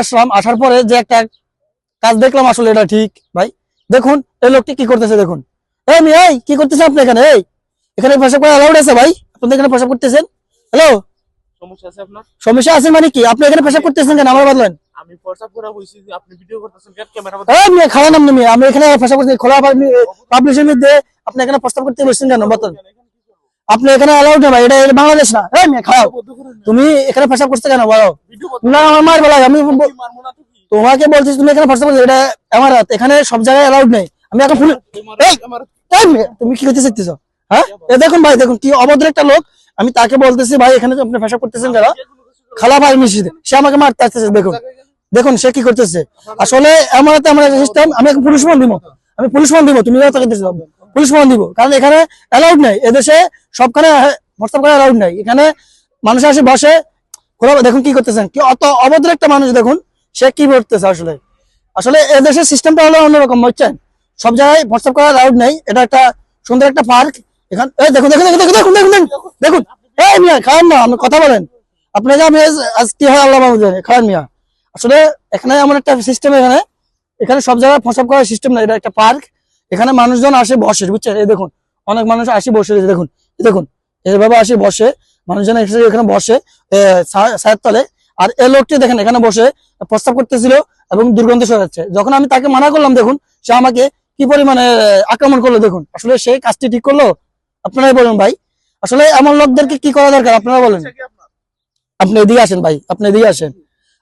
আসলাম, আসার পরে যে একটা কাজ দেখলাম আসলে এটা ঠিক ভাই। দেখুন এই লোকটি কি করতেছে, দেখুন। এই মিয়া, এই কি করতেছেন আপনি এখানে? এই এখানে পেশাব করা অ্যালাউড আছে ভাই? আপনি এখানে পেশাব করতেছেন? হ্যালো, সমস্যা আছে আপনার? সমস্যা আছে মানে কি? আপনি এখানে পেশাব করতেছেন কেন? আমার বদলেন। আমি প্রস্তাব করে বইছি যে আপনি ভিডিও করতেছেন কেন? ক্যামেরা এই মিয়া, খাওয়া নাম মিয়া, আমি এখানে পেশাব করতে খোলা পাবলিশের মধ্যে আপনি এখানে প্রস্তাব করতে বসছেন কেন? বদলেন। আপনি এখানে অ্যালাউড না ভাই, এটা বাংলাদেশ না। এই মিয়া খাও, তুমি এখানে পেশাব করতে কেন বলো? না আমার মার বলা, আমি তোমাকে বলছি তুমি এখানে পেশাব করতে, এটা আমার হাত, এখানে সব জায়গায় অ্যালাউড নেই। আমি এখন তুমি কি করতে চাইতেছো? হ্যাঁ, এ দেখুন ভাই, দেখুন কি অভদ্র একটা লোক। আমি তাকে বলতেছি ভাই এখানে আপনি পেশাব করতেছেন যারা খালা ভাই মিশিয়ে, সে আমাকে মারতে আসতেছে। দেখুন দেখুন সে কি করতেছে। আসলে এমন একটা সিস্টেম, আমি এখন পুলিশ ফোন দিব, আমি পুলিশ ফোন দিব, তুমি পুলিশ ফোন দিব, কারণ এখানে অ্যালাউড নাই। এদেশে সবখানে প্রস্তাব করা অ্যালাউড নাই। এখানে মানুষ আসে বসে, দেখুন কি করতেছেন, কি অত অভদ্র একটা মানুষ। দেখুন সে কি করতেছে। আসলে আসলে এদেশের সিস্টেমটা হলো অন্যরকম, বুঝছেন? সব জায়গায় প্রস্তাব করা অ্যালাউড নাই। এটা একটা সুন্দর একটা পার্ক। এখানে দেখুন দেখুন দেখুন দেখুন দেখুন দেখুন দেখুন। এই মিয়া খান না, আপনি কথা বলেন। আপনাকে আমি আজ কি হয় আল্লাহ জানে, খান মিয়া। আসলে এখানে এমন একটা সিস্টেম, এখানে এখানে সব জায়গায় প্রস্তাব করার সিস্টেম না। এটা একটা পার্ক, এখানে মানুষজন আসে বসে, বুঝছেন? এই দেখুন অনেক মানুষ আসে বসে, দেখুন দেখুন এইভাবে আসে বসে, মানুষজন এসে এখানে বসে ছায়ের তলে। আর এই লোকটি দেখেন এখানে বসে প্রস্তাব করতেছিল এবং দুর্গন্ধ ছড়াচ্ছে। যখন আমি তাকে মানা করলাম, দেখুন সে আমাকে কি পরিমাণে আক্রমণ করলো। দেখুন আসলে সেই কাজটি ঠিক করলো? আপনারাই বলুন ভাই, আসলে এমন লোকদেরকে কি করা দরকার আপনারা বলেন। আপনি এদিকে আসেন ভাই, আপনি এদিকে আসেন,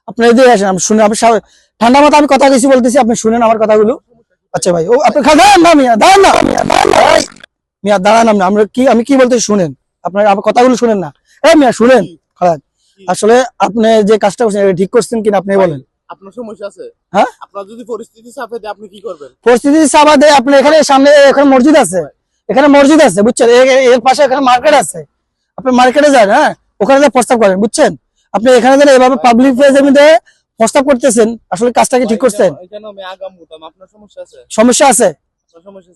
আপনি এদিকে আসেন। আমি শুনে, আমি ঠান্ডা মাথা আমি কথা কিছু বলতেছি, আপনি শুনেন আমার কথাগুলো। আচ্ছা ভাই, ও আপনি দাঁড়ান না মিয়া, দাঁড়ান না মিয়া, দাঁড়ান না। আমি কি বলতে শুনেন, আপনার আমার কথাগুলো শুনেন না। এই মিয়া শুনেন, খারাপ। আসলে আপনি যে কাজটা করছেন এটা ঠিক করছেন কিনা আপনি বলেন। আপনার সমস্যা আছে? হ্যাঁ, আপনার যদি পরিস্থিতি চাপে দেয় আপনি কি করবেন? পরিস্থিতি চাপা দেয় আপনি এখানে সামনে, এখানে মসজিদ আছে, এখানে মসজিদ আছে, বুঝছেন? এর পাশে এখানে মার্কেট আছে। আপনি মার্কেটে যান, হ্যাঁ, ওখানে প্রস্তাব করেন, বুঝছেন? আপনি এখানে যারা এভাবে পাবলিক প্লেসের মধ্যে প্রস্তাব করতেছেন, আসলে কাজটা কি ঠিক করছেন? সমস্যা আছে,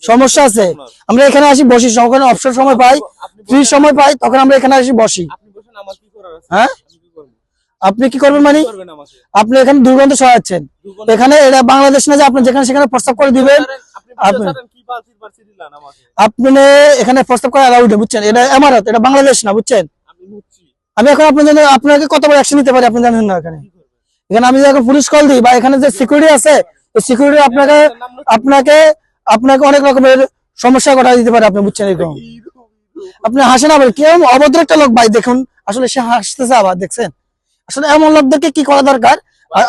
সমস্যা আছে। আমরা এখানে আসি বসি, যখন অবসর সময় পাই, ফ্রি সময় পাই, তখন আমরা এখানে আসি বসি। হ্যাঁ, আপনি কি করবেন মানে? আপনি এখানে দুর্গন্ধ ছড়াচ্ছেন। এখানে এটা বাংলাদেশ না যে আপনি যেখানে সেখানে প্রস্তাব করে দিবেন। আপনি এখানে প্রস্তাব করা অ্যালাউড, বুঝছেন? এটা আমানত, এটা বাংলাদেশ না, বুঝছেন? আমি এখন আপনার জন্য আপনাকে কত বড় অ্যাকশন নিতে পারি আপনি জানেন না। এখানে এখানে আমি যখন পুলিশ কল দিই বা এখানে যে সিকিউরিটি আছে, এই সিকিউরিটি আপনাকে আপনাকে আপনাকে অনেক রকমের সমস্যা ঘটা দিতে পারে, আপনি বুঝছেন? এরকম আপনি হাসেন আবার, কেমন অভদ্র একটা লোক ভাই। দেখুন আসলে সে হাসতেছে আবার, দেখছেন? আসলে এমন লোকদেরকে কি করা দরকার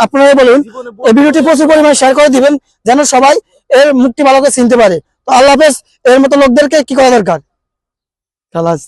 আপনারা বলুন। এই ভিডিওটি প্রচুর পরিমাণে শেয়ার করে দিবেন যেন সবাই এর মুক্তি ভালো করে চিনতে পারে। তো আল্লাহ হাফেজ। এর মতো লোকদেরকে কি করা দরকার? খালাস।